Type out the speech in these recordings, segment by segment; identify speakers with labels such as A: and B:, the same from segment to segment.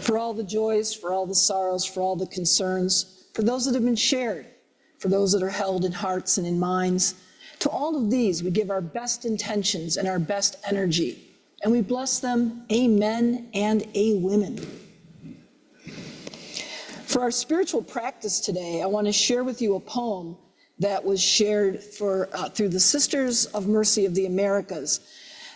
A: for all the joys, for all the sorrows, for all the concerns, for those that have been shared, for those that are held in hearts and in minds. To all of these, we give our best intentions and our best energy, and we bless them, amen and a women. For our spiritual practice today, I want to share with you a poem that was shared through the Sisters of Mercy of the Americas.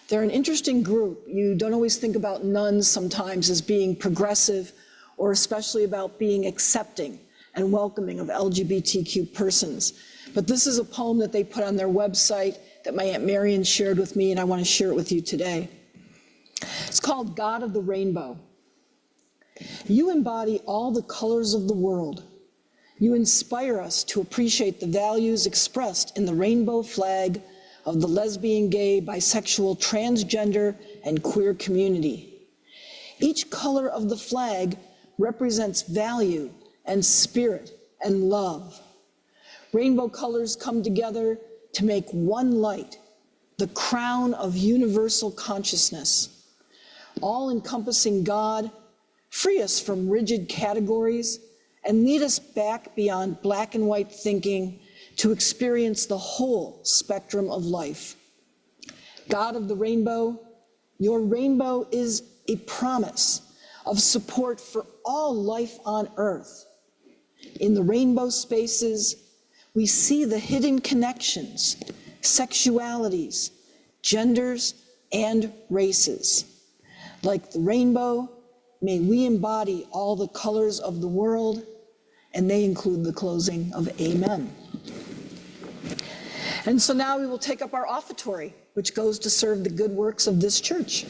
A: They're an interesting group. You don't always think about nuns sometimes as being progressive, or especially about being accepting and welcoming of LGBTQ persons. But this is a poem that they put on their website that my Aunt Marion shared with me, and I want to share it with you today. It's called God of the Rainbow. You embody all the colors of the world. You inspire us to appreciate the values expressed in the rainbow flag of the lesbian, gay, bisexual, transgender, and queer community. Each color of the flag represents value and spirit and love. Rainbow colors come together to make one light, the crown of universal consciousness. All-encompassing God, free us from rigid categories and lead us back beyond black and white thinking to experience the whole spectrum of life. God of the rainbow, your rainbow is a promise of support for all life on earth. In the rainbow spaces, we see the hidden connections, sexualities, genders, and races. Like the rainbow, may we embody all the colors of the world, and they include the closing of Amen. And so now we will take up our offertory, which goes to serve the good works of this church.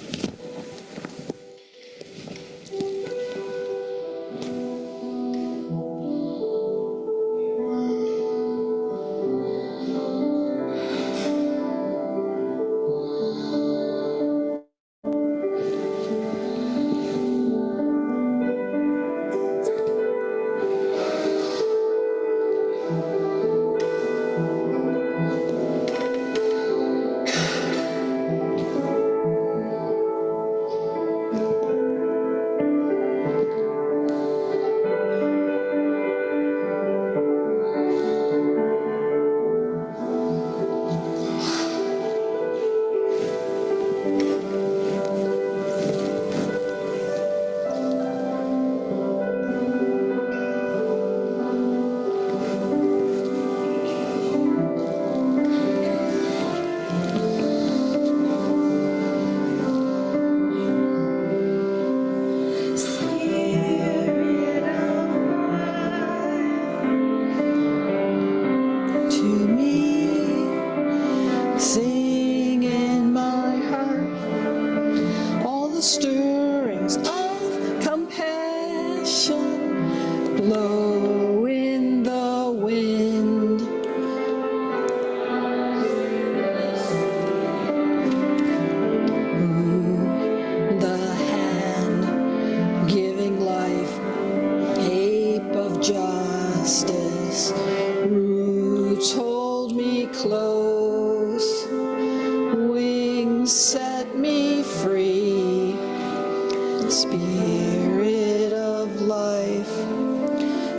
A: Spirit of life,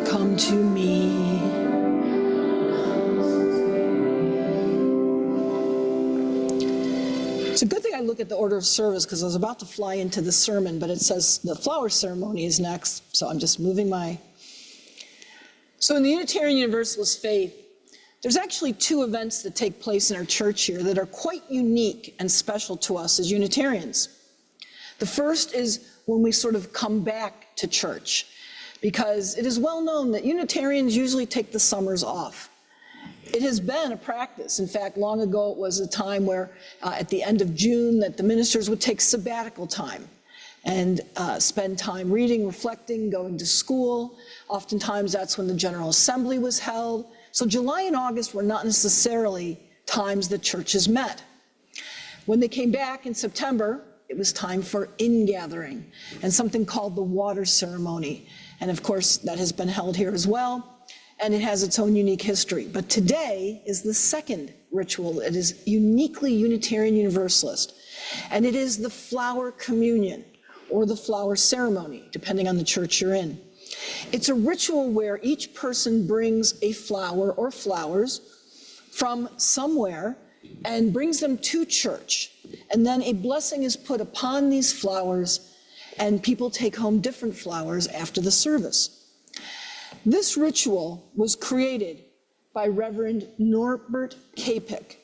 A: come to me. It's a good thing I look at the order of service because I was about to fly into the sermon, but it says the flower ceremony is next, so I'm just moving my... So in the Unitarian Universalist faith, there's actually two events that take place in our church here that are quite unique and special to us as Unitarians. The first is when we sort of come back to church, because it is well known that Unitarians usually take the summers off. It has been a practice. In fact, long ago it was a time where at the end of June that the ministers would take sabbatical time and spend time reading, reflecting, going to school. Oftentimes that's when the General Assembly was held. So July and August were not necessarily times that churches met. When they came back in September, it was time for ingathering and something called the water ceremony. And of course, that has been held here as well, and it has its own unique history. But today is the second ritual. It is uniquely Unitarian Universalist, and it is the flower communion, or the flower ceremony, depending on the church you're in. It's a ritual where each person brings a flower or flowers from somewhere and brings them to church. And then a blessing is put upon these flowers, and people take home different flowers after the service. This ritual was created by Reverend Norbert Kapik,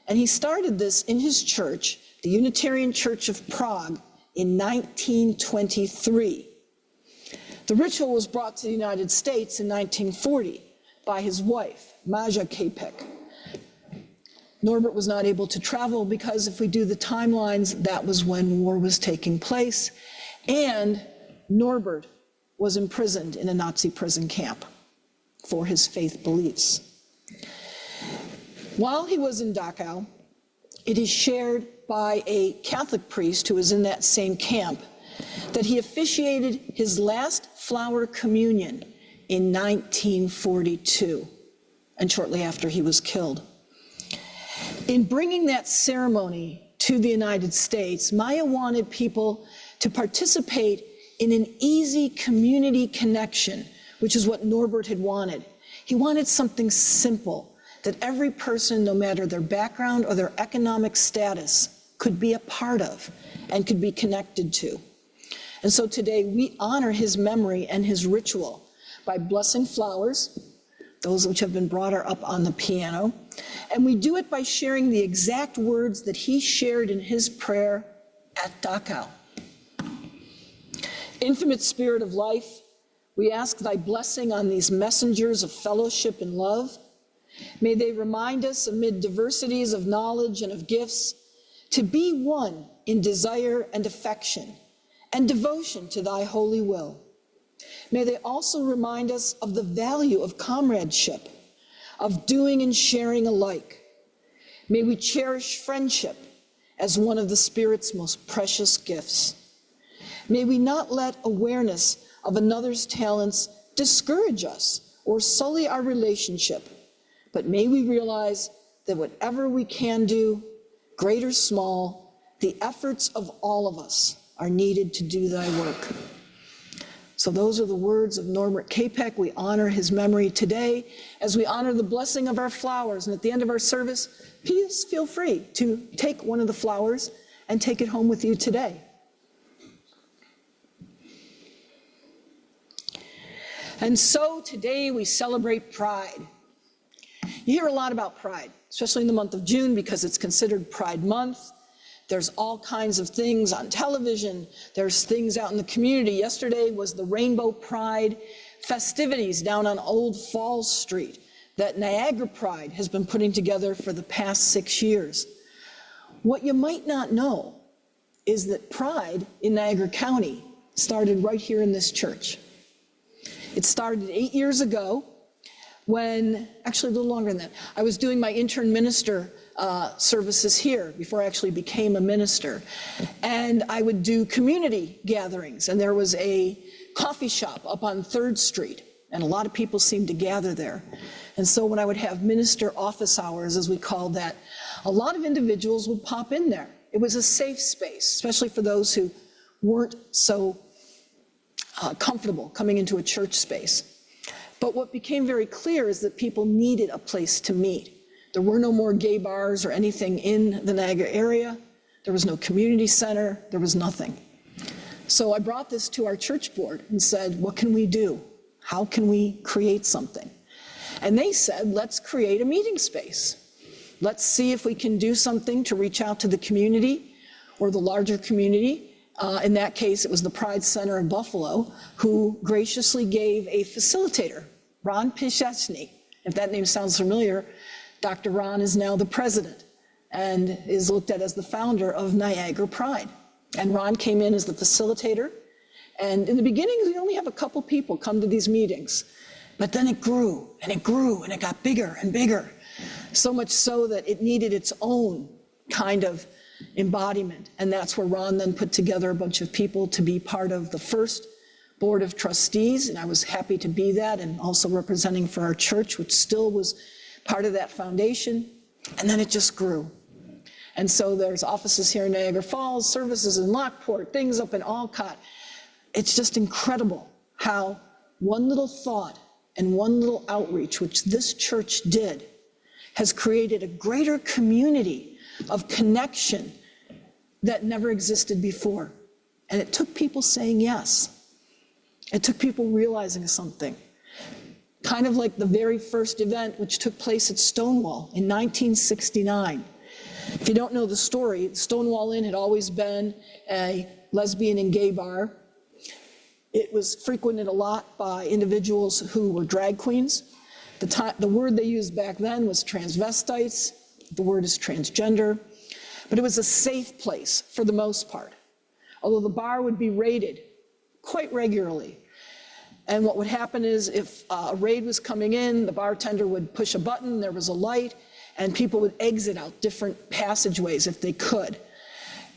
A: and he started this in his church, the Unitarian Church of Prague, in 1923. The ritual was brought to the United States in 1940 by his wife, Maja Kapik. Norbert was not able to travel because if we do the timelines, that was when war was taking place, and Norbert was imprisoned in a Nazi prison camp for his faith beliefs. While he was in Dachau, it is shared by a Catholic priest who was in that same camp that he officiated his last flower communion in 1942, and shortly after he was killed. In bringing that ceremony to the United States, Maya wanted people to participate in an easy community connection, which is what Norbert had wanted. He wanted something simple that every person, no matter their background or their economic status, could be a part of and could be connected to. And so today we honor his memory and his ritual by blessing flowers. Those which have been brought are up on the piano. And we do it by sharing the exact words that he shared in his prayer at Dachau. Infinite Spirit of life, we ask thy blessing on these messengers of fellowship and love. May they remind us amid diversities of knowledge and of gifts to be one in desire and affection and devotion to thy holy will. May they also remind us of the value of comradeship, of doing and sharing alike. May we cherish friendship as one of the Spirit's most precious gifts. May we not let awareness of another's talents discourage us or sully our relationship, but may we realize that whatever we can do, great or small, the efforts of all of us are needed to do thy work. So those are the words of Norbert Kapik. We honor his memory today as we honor the blessing of our flowers. And at the end of our service, please feel free to take one of the flowers and take it home with you today. And so today we celebrate Pride. You hear a lot about Pride, especially in the month of June because it's considered Pride Month. There's all kinds of things on television. There's things out in the community. Yesterday was the Rainbow Pride festivities down on Old Falls Street that Niagara Pride has been putting together for the past 6 years. What you might not know is that Pride in Niagara County started right here in this church. It started 8 years ago when, actually a little longer than that, I was doing my intern minister services here before I actually became a minister. And I would do community gatherings, and there was a coffee shop up on 3rd Street, and a lot of people seemed to gather there. And so when I would have minister office hours, as we called that, a lot of individuals would pop in there. It was a safe space, especially for those who weren't so comfortable coming into a church space. But what became very clear is that people needed a place to meet. There were no more gay bars or anything in the Niagara area. There was no community center. There was nothing. So I brought this to our church board and said, what can we do? How can we create something? And they said, let's create a meeting space. Let's see if we can do something to reach out to the community or the larger community. In that case, it was the Pride Center in Buffalo, who graciously gave a facilitator, Ron Pichesny. If that name sounds familiar, Dr. Ron is now the president and is looked at as the founder of Niagara Pride. And Ron came in as the facilitator. And in the beginning, we only have a couple people come to these meetings. But then it grew, and it grew, and it got bigger and bigger. So much so that it needed its own kind of embodiment. And that's where Ron then put together a bunch of people to be part of the first board of trustees. And I was happy to be that, and also representing for our church, which still was part of that foundation. And then it just grew. And so there's offices here in Niagara Falls, services in Lockport, things up in Alcott. It's just incredible how one little thought and one little outreach, which this church did, has created a greater community of connection that never existed before. And it took people saying yes. It took people realizing something. Kind of like the very first event, which took place at Stonewall in 1969. If you don't know the story, Stonewall Inn had always been a lesbian and gay bar. It was frequented a lot by individuals who were drag queens. The word they used back then was transvestites. The word is transgender. But it was a safe place for the most part, although the bar would be raided quite regularly. And what would happen is if a raid was coming in, the bartender would push a button, there was a light, and people would exit out different passageways if they could.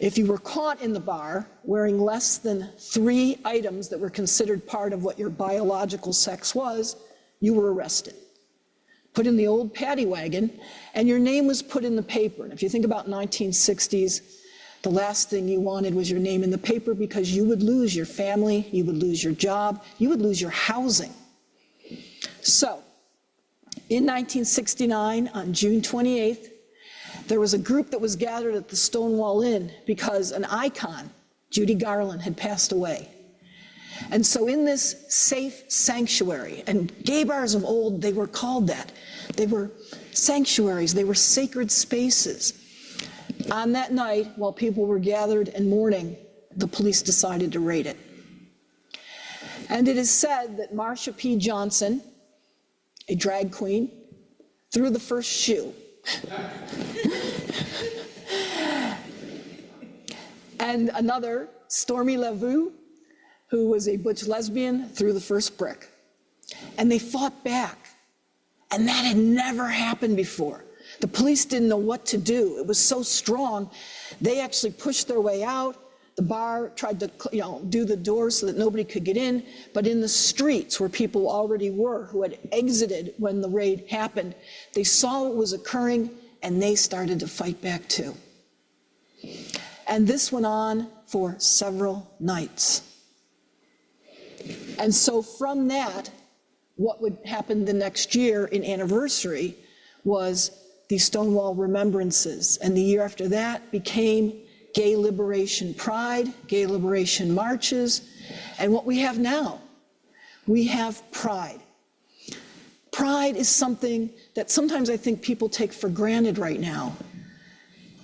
A: If you were caught in the bar wearing less than 3 items that were considered part of what your biological sex was, you were arrested. Put in the old paddy wagon, and your name was put in the paper. And if you think about 1960s, the last thing you wanted was your name in the paper because you would lose your family, you would lose your job, you would lose your housing. So, in 1969, on June 28th, there was a group that was gathered at the Stonewall Inn because an icon, Judy Garland, had passed away. And so in this safe sanctuary, and gay bars of old, they were called that. They were sanctuaries, they were sacred spaces. On that night, while people were gathered and mourning, the police decided to raid it. And it is said that Marsha P. Johnson, a drag queen, threw the first shoe. And another, Stormy LaVue, who was a butch lesbian, threw the first brick. And they fought back. And that had never happened before. The police didn't know what to do. It was so strong. They actually pushed their way out. The bar tried to, do the doors so that nobody could get in. But in the streets where people already were, who had exited when the raid happened, they saw what was occurring and they started to fight back too. And this went on for several nights. And so from that, what would happen the next year in anniversary was the Stonewall Remembrances. And the year after that became Gay Liberation Pride, Gay Liberation Marches. And what we have now, we have pride. Pride is something that sometimes I think people take for granted right now.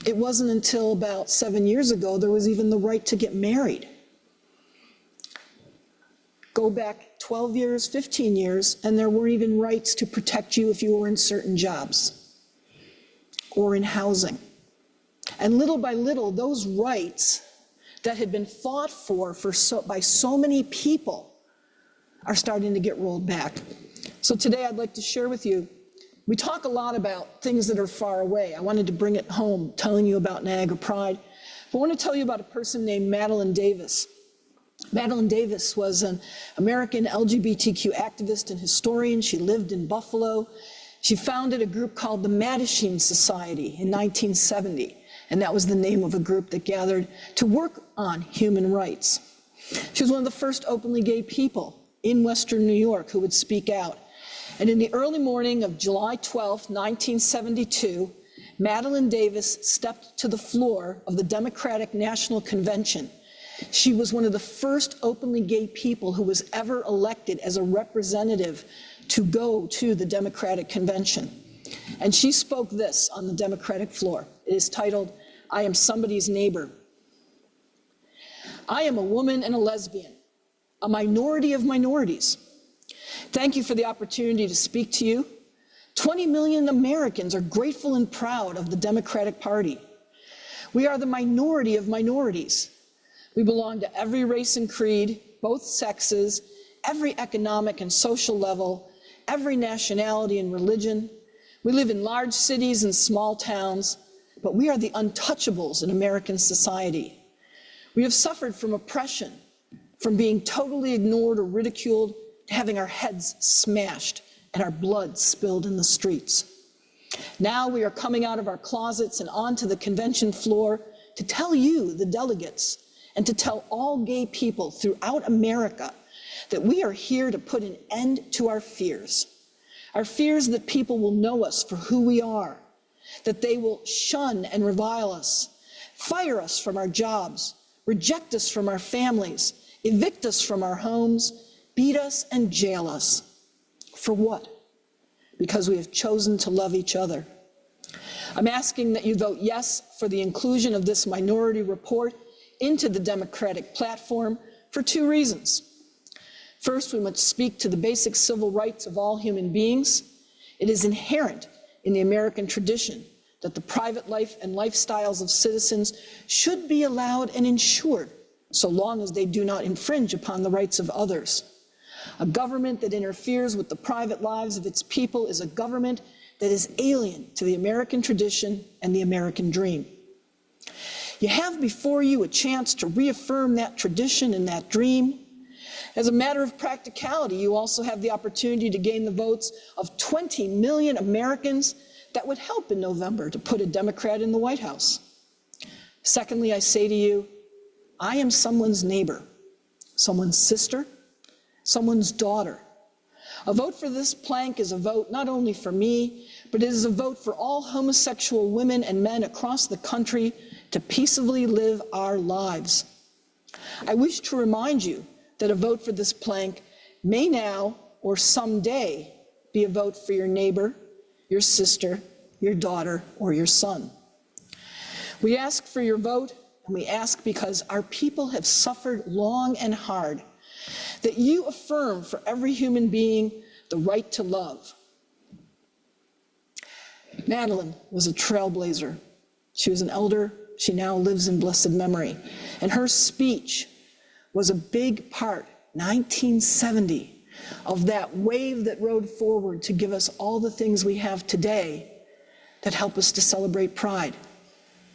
A: It wasn't until about 7 years ago there was even the right to get married. Go back 12 years, 15 years, and there were even rights to protect you if you were in certain jobs or in housing. And little by little, those rights that had been fought for by so many people are starting to get rolled back. So today I'd like to share with you, we talk a lot about things that are far away. I wanted to bring it home, telling you about Niagara Pride. But I want to tell you about a person named Madeline Davis. Madeline Davis was an American LGBTQ activist and historian. She lived in Buffalo. She founded a group called the Mattachine Society in 1970, and that was the name of a group that gathered to work on human rights. She was one of the first openly gay people in Western New York who would speak out. And in the early morning of July 12, 1972, Madeline Davis stepped to the floor of the Democratic National Convention. She was one of the first openly gay people who was ever elected as a representative to go to the Democratic Convention. And she spoke this on the Democratic floor. It is titled, "I Am Somebody's Neighbor." I am a woman and a lesbian, a minority of minorities. Thank you for the opportunity to speak to you. 20 million Americans are grateful and proud of the Democratic Party. We are the minority of minorities. We belong to every race and creed, both sexes, every economic and social level, every nationality and religion. We live in large cities and small towns, but we are the untouchables in American society. We have suffered from oppression, from being totally ignored or ridiculed, to having our heads smashed and our blood spilled in the streets. Now we are coming out of our closets and onto the convention floor to tell you, the delegates, and to tell all gay people throughout America that we are here to put an end to our fears that people will know us for who we are, that they will shun and revile us, fire us from our jobs, reject us from our families, evict us from our homes, beat us and jail us. For what? Because we have chosen to love each other. I'm asking that you vote yes for the inclusion of this minority report into the Democratic platform for two reasons. First, we must speak to the basic civil rights of all human beings. It is inherent in the American tradition that the private life and lifestyles of citizens should be allowed and ensured, so long as they do not infringe upon the rights of others. A government that interferes with the private lives of its people is a government that is alien to the American tradition and the American dream. You have before you a chance to reaffirm that tradition and that dream. As a matter of practicality, you also have the opportunity to gain the votes of 20 million Americans that would help in November to put a Democrat in the White House. Secondly, I say to you, I am someone's neighbor, someone's sister, someone's daughter. A vote for this plank is a vote not only for me, but it is a vote for all homosexual women and men across the country to peaceably live our lives. I wish to remind you that a vote for this plank may now or someday be a vote for your neighbor, your sister, your daughter, or your son. We ask for your vote, and we ask because our people have suffered long and hard, that you affirm for every human being the right to love. Madeline was a trailblazer. She was an elder. She now lives in blessed memory. And her speech was a big part, 1970, of that wave that rode forward to give us all the things we have today that help us to celebrate Pride.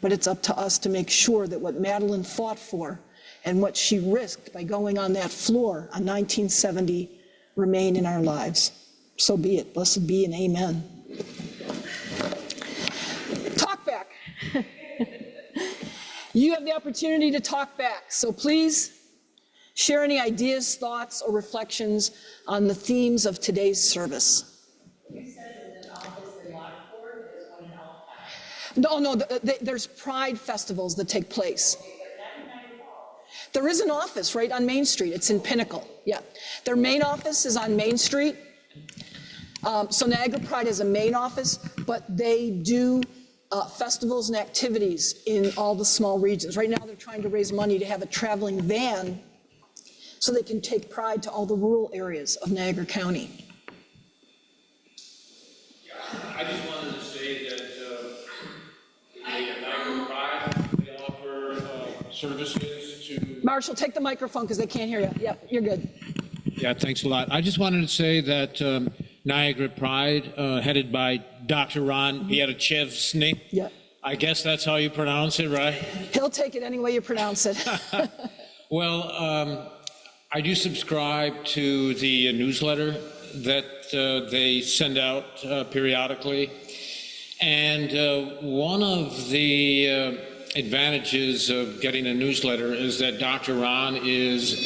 A: But it's up to us to make sure that what Madeline fought for and what she risked by going on that floor on 1970 remain in our lives. So be it. Blessed be and amen. Talk back. You have the opportunity to talk back. So please share any ideas, thoughts, or reflections on the themes of today's service.
B: You said there's an office in Lockport, there's one in Halifax.
A: No, there's Pride festivals that take place.
B: Okay, but not in Niagara Falls.
A: There is an office right on Main Street. It's in Pinnacle. Yeah. Their main office is on Main Street. So Niagara Pride has a main office, but they do festivals and activities in all the small regions. Right now they're trying to raise money to have a traveling van so they can take Pride to all the rural areas of Niagara County.
C: I just wanted to say that the Niagara Pride, they offer services to...
A: Marshall, take the microphone because they can't hear you. Yep, you're good.
C: Yeah, thanks a lot. I just wanted to say that Niagara Pride, headed by Dr. Ron Pierachevsny.
A: Yeah.
C: I guess that's how you pronounce it, right?
A: He'll take it any way you pronounce it.
C: Well, I do subscribe to the newsletter that they send out periodically. And one of the advantages of getting a newsletter is that Dr. Ron is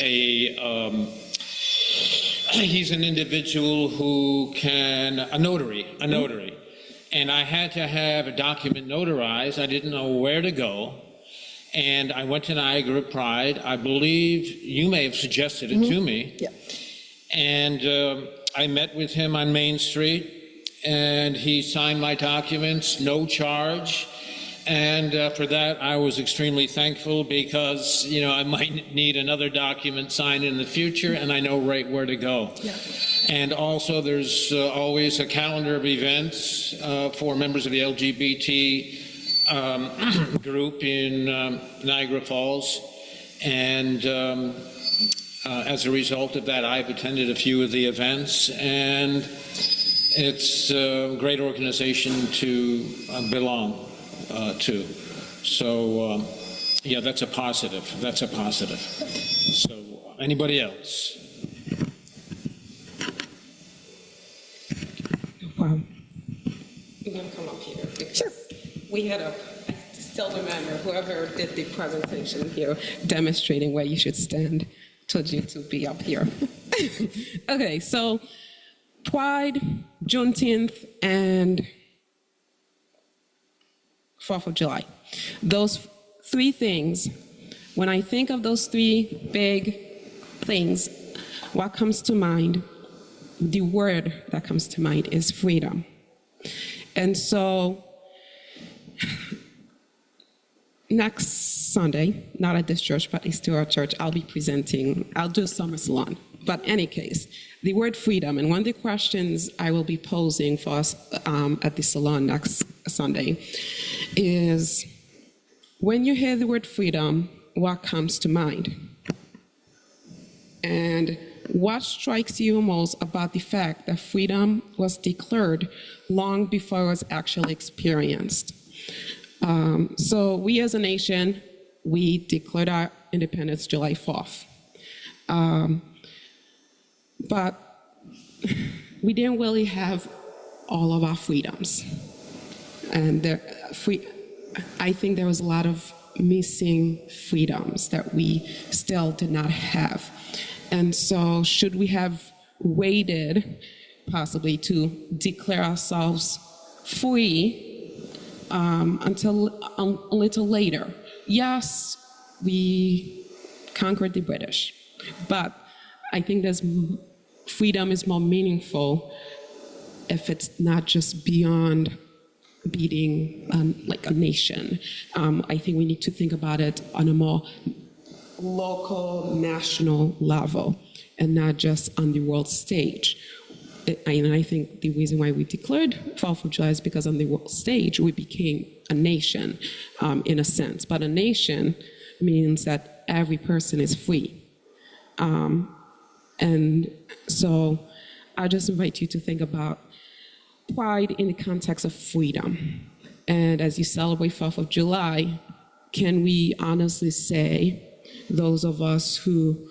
C: he's an individual who a notary. And I had to have a document notarized. I didn't know where to go. And I went to Niagara Pride. I believe you may have suggested it to me.
A: Yeah.
C: And I met with him on Main Street, and he signed my documents, no charge. And for that, I was extremely thankful because, you know, I might need another document signed in the future, and I know right where to go.
A: Yeah. And
C: also, there's always a calendar of events for members of the LGBT group in Niagara Falls. And as a result of that, I've attended a few of the events, and it's a great organization to belong to. So, yeah, that's a positive. That's a positive. So, anybody else?
B: You want to come
D: we had I still remember, whoever did the presentation here demonstrating where you should stand, told you to be up here. Okay, so Pride, Juneteenth, and 4th of July. Those three things, when I think of those three big things, what comes to mind, the word that comes to mind is freedom. And so next Sunday, not at this church, but it's to our church, I'll do summer salon. But any case, the word freedom, and one of the questions I will be posing for us at the salon next Sunday is, when you hear the word freedom, what comes to mind? And what strikes you most about the fact that freedom was declared long before it was actually experienced? So we as a nation, we declared our independence July 4th. But we didn't really have all of our freedoms. And I think there was a lot of missing freedoms that we still did not have. And so should we have waited possibly to declare ourselves free until a little later? Yes, we conquered the British, but I think freedom is more meaningful if it's not just beyond beating like a nation. I think we need to think about it on a more local, national level, and not just on the world stage. And I think the reason why we declared 4th of July is because on the world stage, we became a nation, in a sense. But a nation means that every person is free. And so I just invite you to think about pride in the context of freedom. And as you celebrate 4th of July, can we honestly say, those of us who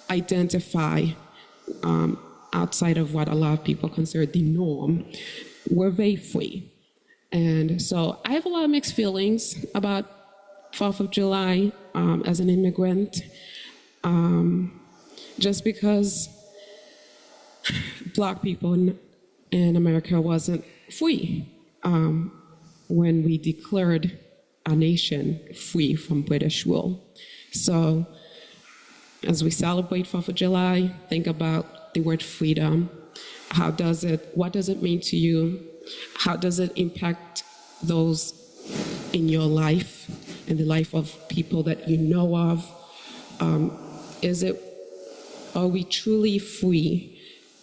D: identify outside of what a lot of people consider the norm, we're very free. And so I have a lot of mixed feelings about 4th of July as an immigrant, just because Black people in America wasn't free when we declared our nation free from British rule. So as we celebrate 4th of July, think about the word freedom. What does it mean to you? How does it impact those in your life and the life of people that you know of? Are we truly free?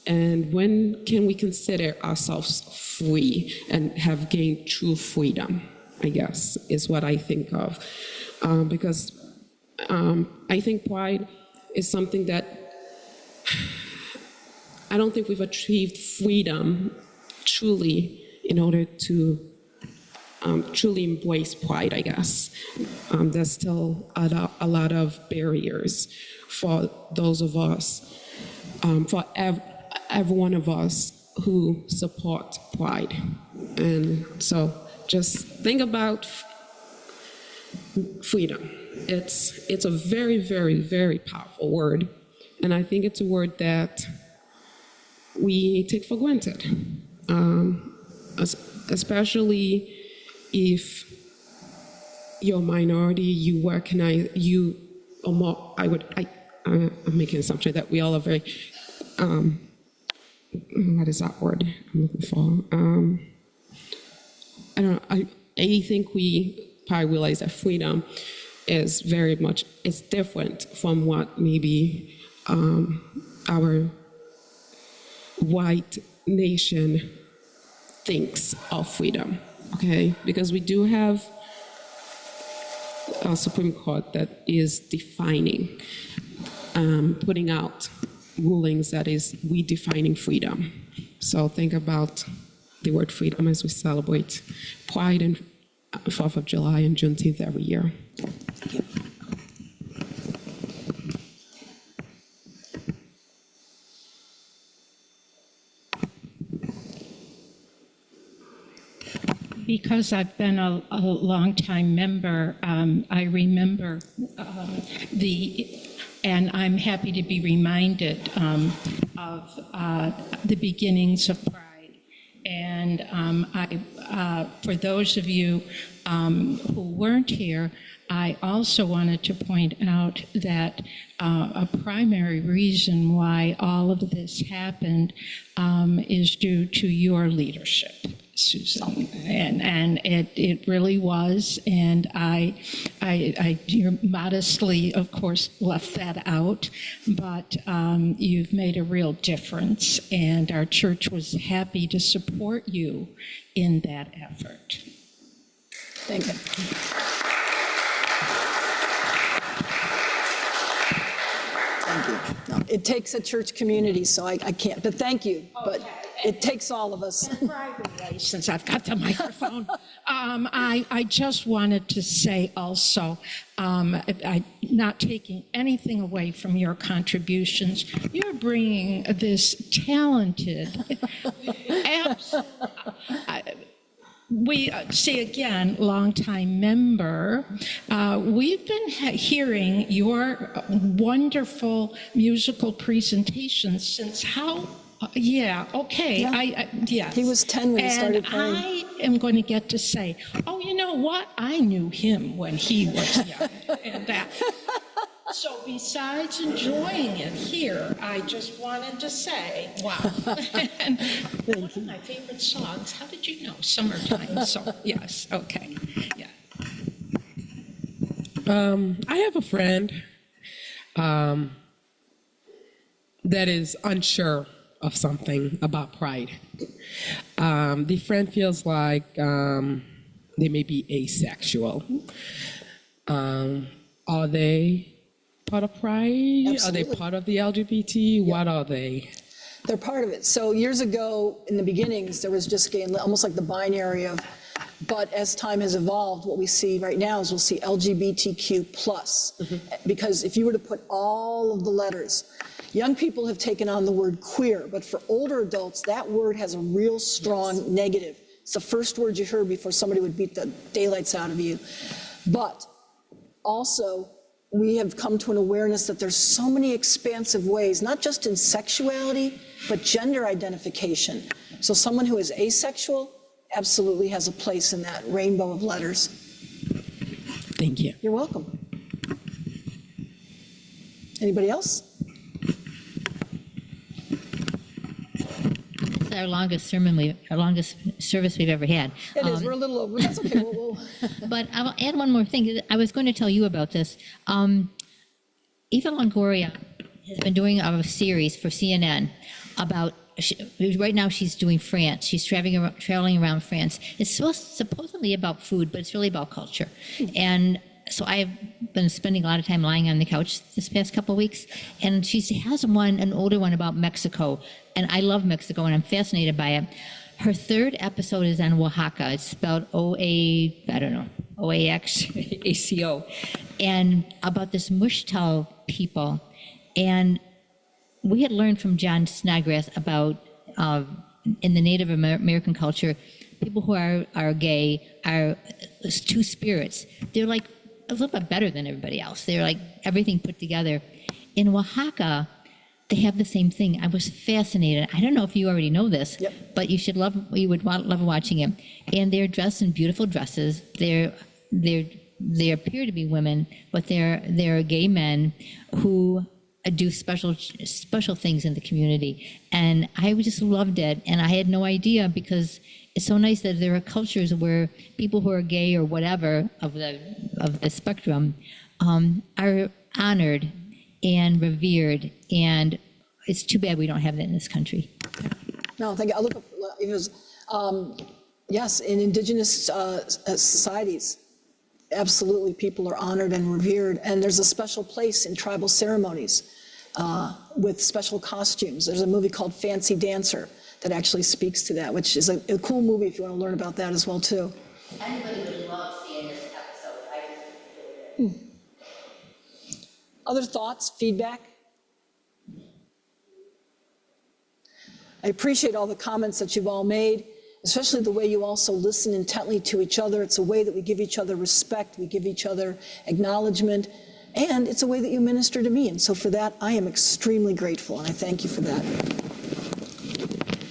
D: And when can we consider ourselves free and have gained true freedom, I guess, is what I think of. Because I think pride is something that I don't think we've achieved freedom truly in order to truly embrace pride, I guess. There's still a lot of barriers for those of us, for every one of us who support pride. And so just think about freedom. It's a very, very, very powerful word. And I think it's a word that we take for granted, especially if you're a minority, I'm making an assumption that we all are very, what is that word I'm looking for? I think we probably realize that freedom is it's different from what maybe our white nation thinks of freedom, okay? Because we do have a Supreme Court that is defining, putting out rulings that is redefining freedom. So think about the word freedom as we celebrate Pride and 4th of July and Juneteenth every year. Thank you.
E: because I've been a longtime member, I remember and I'm happy to be reminded of the beginnings of Pride. And for those of you who weren't here, I also wanted to point out that a primary reason why all of this happened is due to your leadership, Susan, and it really was. And I modestly, of course, left that out, but you've made a real difference, and our church was happy to support you in that effort.
A: Thank you. Thank you. No, it takes a church community, so I can't, but thank you. But it takes all of us.
E: Since I've got the microphone, I just wanted to say also, not taking anything away from your contributions, you're bringing this talented, we see again, longtime member. We've been hearing your wonderful musical presentations since how? Yeah. Okay.
A: Yeah. He was 10 when he started playing.
E: I am going to get to say, oh, you know what? I knew him when he was young, and that. So besides enjoying it here, I just wanted to say, wow. And one of my favorite songs, how did you know? Summertime. So, yes, okay. Yeah.
D: I have a friend that is unsure of something about Pride. The friend feels like they may be asexual. Are they part of Pride?
A: Absolutely.
D: Are they part of the LGBT? Yeah. What are they?
A: They're part of it. So years ago, in the beginnings, there was just gay and almost like the binary of, but as time has evolved, what we see right now is we'll see LGBTQ+. Because if you were to put all of the letters, young people have taken on the word queer, but for older adults, that word has a real strong negative. It's the first word you heard before somebody would beat the daylights out of you. But also, we have come to an awareness that there's so many expansive ways, not just in sexuality, but gender identification. So someone who is asexual absolutely has a place in that rainbow of letters.
D: Thank you.
A: You're welcome. Anybody else?
B: It's our longest service we've ever had.
A: It is. We're a little over. That's okay.
B: But I'll add one more thing. I was going to tell you about this. Eva Longoria has been doing a series for CNN about, right now she's doing France. She's traveling around France. It's supposedly about food, but it's really about culture. And so I've been spending a lot of time lying on the couch this past couple of weeks, and she has an older one about Mexico, and I love Mexico, and I'm fascinated by it. Her third episode is on Oaxaca. It's spelled Oaxaco, and about this Muxtal people. And we had learned from John Snodgrass about, in the Native American culture, people who are gay are two spirits. They're like a little bit better than everybody else. They're like everything put together. In Oaxaca, they have the same thing. I was fascinated. I don't know if you already know this, but you would love watching it. And they're dressed in beautiful dresses. They appear to be women, but they're gay men who do special things in the community. And I just loved it. And I had no idea, because it's so nice that there are cultures where people who are gay or whatever of the spectrum are honored and revered, and it's too bad we don't have that in this country.
A: No, thank you. I'll look up, it was, yes, in indigenous societies, absolutely people are honored and revered, and there's a special place in tribal ceremonies with special costumes. There's a movie called Fancy Dancer that actually speaks to that, which is a cool movie if you want to learn about that as well, too.
B: Anybody would love seeing this episode. I just enjoyed it.
A: Other thoughts, feedback? I appreciate all the comments that you've all made, especially the way you also listen intently to each other. It's a way that we give each other respect, we give each other acknowledgement, and it's a way that you minister to me. And so for that, I am extremely grateful, and I thank you for that.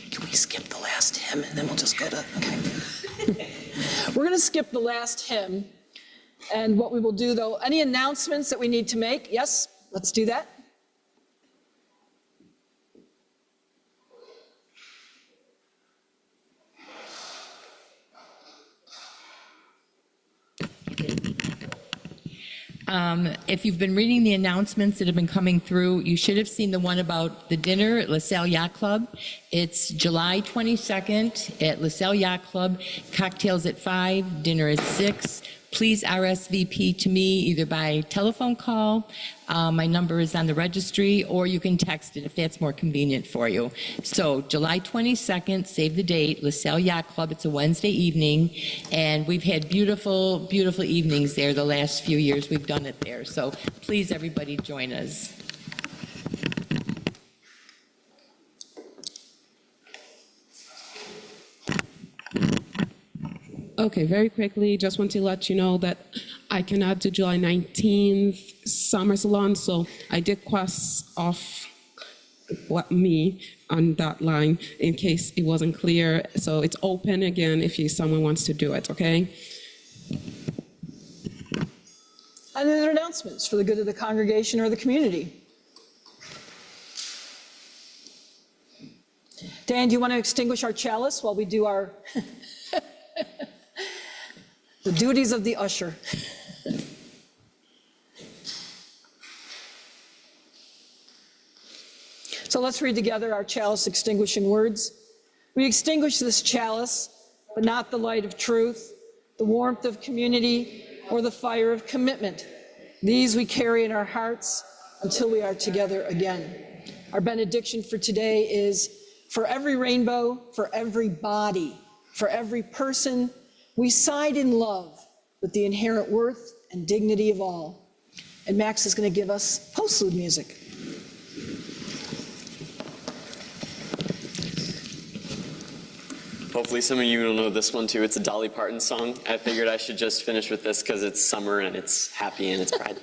A: Can we skip the last hymn, and then we'll just go to, okay. We're going to skip the last hymn, and what we will do, though, any announcements that we need to make? Yes, let's do that.
F: If you've been reading the announcements that have been coming through, you should have seen the one about the dinner at LaSalle Yacht Club. It's July 22nd at LaSalle Yacht Club. Cocktails at 5, dinner at 6. Please RSVP to me either by telephone call. My number is on the registry, or you can text it if that's more convenient for you. So July 22nd, save the date, LaSalle Yacht Club. It's a Wednesday evening, and we've had beautiful, beautiful evenings there the last few years we've done it there. So please, everybody, join us.
D: Okay, very quickly, just want to let you know that I cannot do July 19th summer salon, so I did cross off me on that line in case it wasn't clear. So it's open again if someone wants to do it, okay?
A: Any other announcements for the good of the congregation or the community? Dan, do you want to extinguish our chalice while we do our... the duties of the usher. So let's read together our chalice extinguishing words. We extinguish this chalice, but not the light of truth, the warmth of community, or the fire of commitment. These we carry in our hearts until we are together again. Our benediction for today is, for every rainbow, for every body, for every person, we side in love with the inherent worth and dignity of all. And Max is going to give us postlude music.
G: Hopefully some of you will know this one too. It's a Dolly Parton song. I figured I should just finish with this because it's summer and it's happy and it's pride.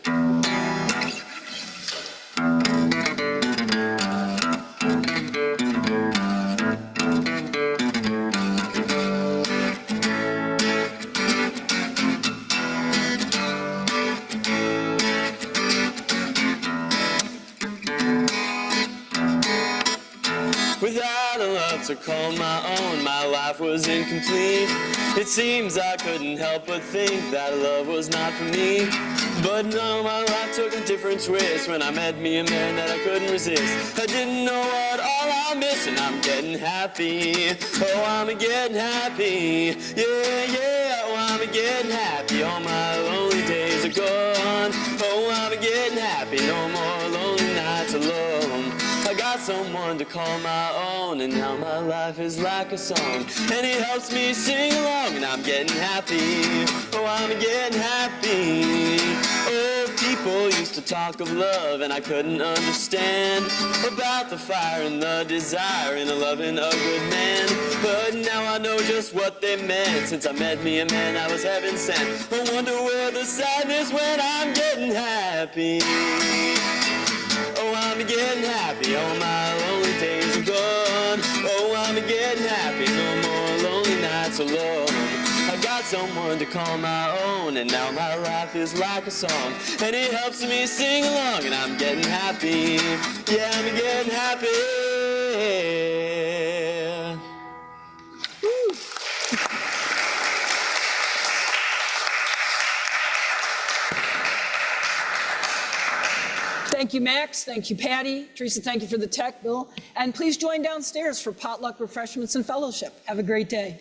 G: Without a love to call my own, my life was incomplete. It seems I couldn't help but think that love was not for me. But no, my life took a different twist when I met me a man that I couldn't resist. I didn't know what all I missed, and I'm getting happy. Oh, I'm getting happy. Yeah, yeah, oh, I'm getting happy. All my lonely days are gone. Oh, I'm getting happy. No more lonely nights alone. I got someone to call my own, and now my life is like a song. And he helps me sing along, and I'm getting happy. Oh, I'm getting happy. Oh, people used to talk of love, and I couldn't understand about the fire and the desire in a loving a good man. But now I know just what they meant. Since I met me a man I was heaven sent. I wonder where the sadness when I'm getting happy. Oh, I'm getting happy, all my lonely days are gone. Oh, I'm getting happy, no more lonely nights alone. I got someone to call my own, and now my life is like a song. And he helps me sing along, and I'm getting happy. Yeah, I'm getting happy. Woo.
A: Thank you, Max. Thank you, Patty. Teresa, thank you for the tech, Bill. And please join downstairs for potluck refreshments and fellowship. Have a great day.